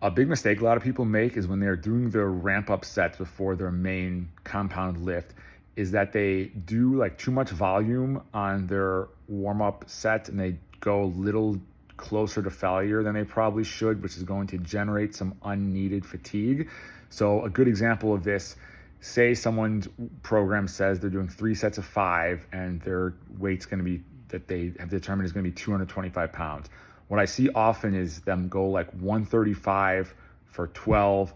A big mistake a lot of people make is when they're doing their ramp up sets before their main compound lift is that they do like too much volume on their warm up set and they go a little closer to failure than they probably should, which is going to generate some unneeded fatigue. So a good example of this, say someone's program says they're doing 3 sets of 5 and their weight's going to be that they have determined is going to be 225 pounds. What I see often is them go like 135 for 12,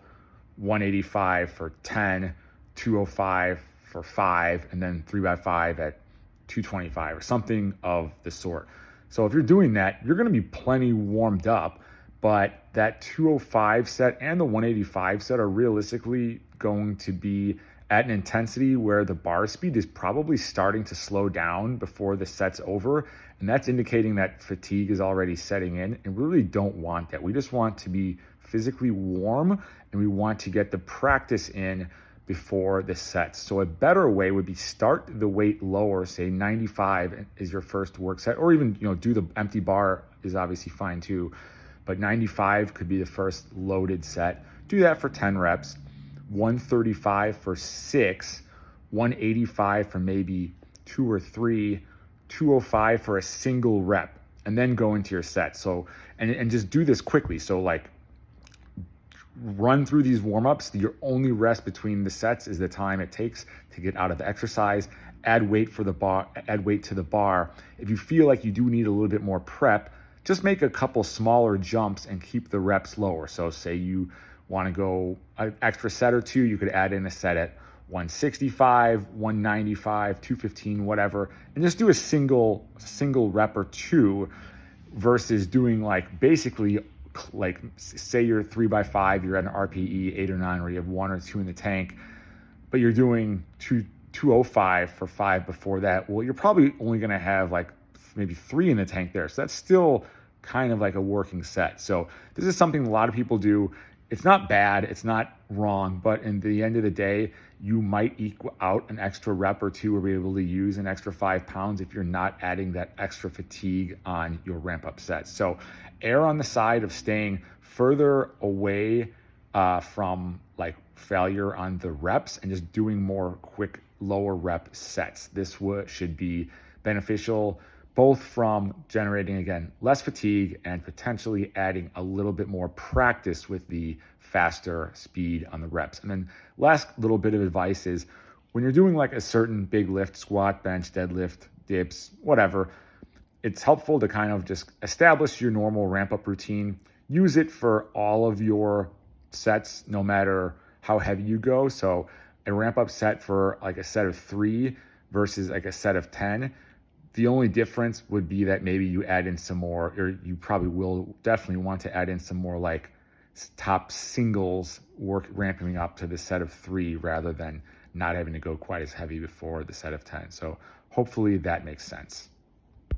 185 for 10, 205 for 5, and then 3x5 at 225 or something of the sort. So if you're doing that, you're going to be plenty warmed up, but that 205 set and the 185 set are realistically going to be at an intensity where the bar speed is probably starting to slow down before the set's over. And that's indicating that fatigue is already setting in, and we really don't want that. We just want to be physically warm and we want to get the practice in before the sets. So a better way would be start the weight lower, say 95 is your first work set, or even, do the empty bar is obviously fine too. But 95 could be the first loaded set. Do that for 10 reps. 135 for 6, 185 for maybe 2 or 3, 205 for a single rep, and then go into your set. So, and just do this quickly. So like run through these warm-ups. Your only rest between the sets is the time it takes to get out of the exercise. Add weight to the bar. If you feel like you do need a little bit more prep, just make a couple smaller jumps and keep the reps lower. So say you want to go an extra set or two, you could add in a set at 165, 195, 215, whatever, and just do a single rep or two versus doing like basically like say you're 3x5, you're at an RPE 8 or 9 where you have 1 or 2 in the tank, but you're doing 205 for 5 before that. Well, you're probably only going to have like maybe 3 in the tank there. So that's still kind of like a working set. So this is something a lot of people do. It's not bad, it's not wrong, but in the end of the day, you might equal out an extra rep or two or be able to use an extra 5 pounds if you're not adding that extra fatigue on your ramp up sets. So err on the side of staying further away from like failure on the reps and just doing more quick lower rep sets. This should be beneficial both from generating, again, less fatigue and potentially adding a little bit more practice with the faster speed on the reps. And then last little bit of advice is when you're doing like a certain big lift, squat, bench, deadlift, dips, whatever, it's helpful to kind of just establish your normal ramp up routine. Use it for all of your sets, no matter how heavy you go. So a ramp up set for like a set of 3 versus like a set of 10, the only difference would be that maybe you add in some more, or you probably will definitely want to add in some more like top singles work ramping up to the set of 3 rather than not having to go quite as heavy before the set of 10. So hopefully that makes sense.